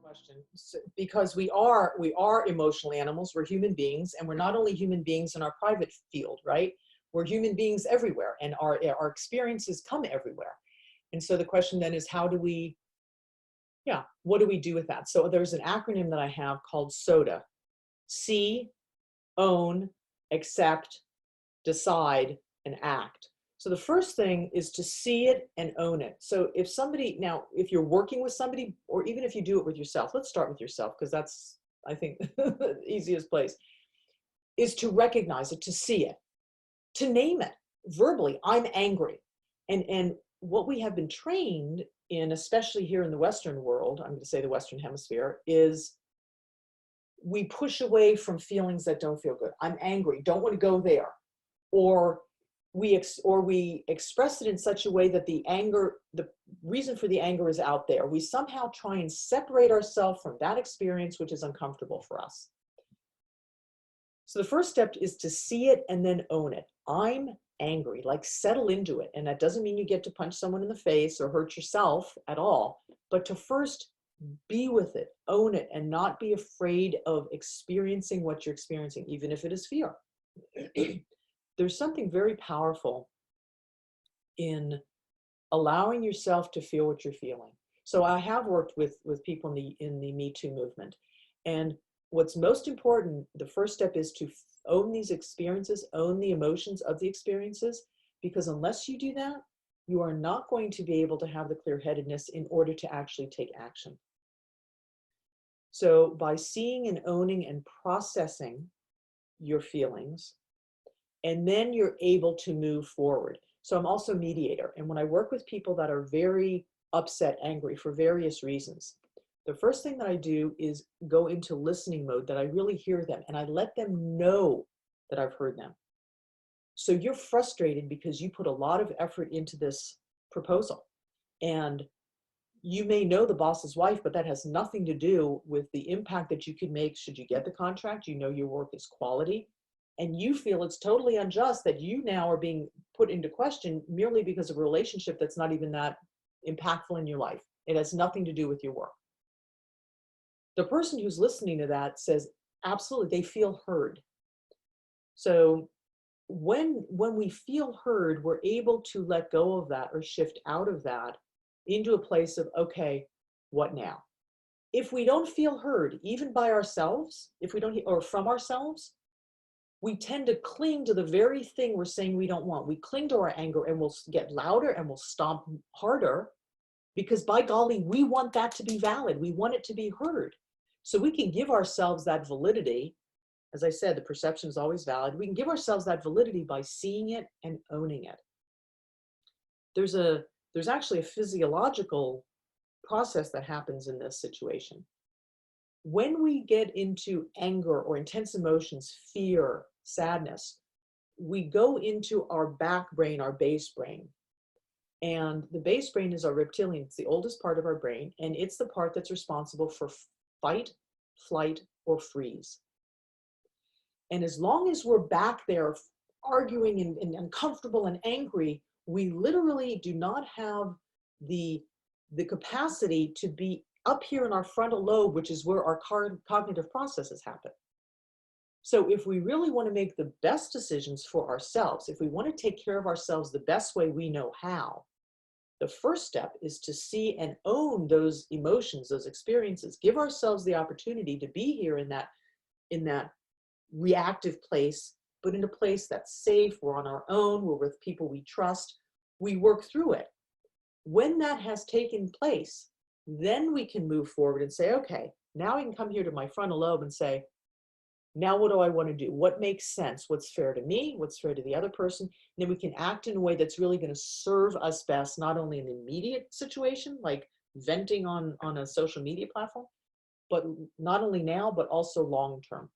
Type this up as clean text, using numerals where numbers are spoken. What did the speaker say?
question. Because we are emotional animals. We're human beings, and we're not only human beings in our private field, right? We're human beings everywhere, and our experiences come everywhere. And so the question then is, how do we, what do we do with that? So there's an acronym that I have called SODA: see, own, accept, decide, and act. So the first thing is to see it and own it. So if if you're working with somebody, or even if you do it with yourself, let's start with yourself, because that's, I think, the easiest place, is to recognize it, to see it, to name it verbally. I'm angry. And what we have been trained in, especially here in the Western world, I'm going to say the Western Hemisphere, is we push away from feelings that don't feel good. I'm angry, don't want to go there. Or we express it in such a way that the reason for the anger is out there. We somehow try and separate ourselves from that experience, which is uncomfortable for us. So the first step is to see it and then own it. I'm angry, like settle into it. And that doesn't mean you get to punch someone in the face or hurt yourself at all, but to first be with it, own it, and not be afraid of experiencing what you're experiencing, even if it is fear. There's something very powerful in allowing yourself to feel what you're feeling. So I have worked with people in the Me Too movement. And what's most important, the first step is to own these experiences, own the emotions of the experiences, because unless you do that, you are not going to be able to have the clear-headedness in order to actually take action. So by seeing and owning and processing your feelings, and then you're able to move forward. So I'm also a mediator. And when I work with people that are very upset, angry for various reasons, the first thing that I do is go into listening mode, that I really hear them, and I let them know that I've heard them. So you're frustrated because you put a lot of effort into this proposal. And you may know the boss's wife, but that has nothing to do with the impact that you could make should you get the contract. You know your work is quality. And you feel it's totally unjust that you now are being put into question merely because of a relationship that's not even that impactful in your life. It has nothing to do with your work. The person who's listening to that says, absolutely, they feel heard. So when we feel heard, we're able to let go of that or shift out of that into a place of, okay, what now? If we don't feel heard, even by ourselves, or from ourselves, we tend to cling to the very thing we're saying we don't want. We cling to our anger, and we'll get louder and we'll stomp harder, because by golly, we want that to be valid. We want it to be heard. So we can give ourselves that validity. As I said, the perception is always valid. We can give ourselves that validity by seeing it and owning it. There's actually a physiological process that happens in this situation. When we get into anger or intense emotions, fear, sadness, we go into our back brain, our base brain. And the base brain is our reptilian. It's the oldest part of our brain, and it's the part that's responsible for fight, flight, or freeze. And as long as we're back there arguing and uncomfortable and angry, we literally do not have the capacity to be up here in our frontal lobe, which is where our cognitive processes happen. So if we really want to make the best decisions for ourselves, if we want to take care of ourselves the best way we know how, the first step is to see and own those emotions, those experiences, give ourselves the opportunity to be here in that reactive place, but in a place that's safe. We're on our own, we're with people we trust, we work through it. When that has taken place, then we can move forward and say, okay, now I can come here to my frontal lobe and say, now what do I want to do? What makes sense? What's fair to me? What's fair to the other person? And then we can act in a way that's really going to serve us best, not only in the immediate situation, like venting on a social media platform, but not only now, but also long term.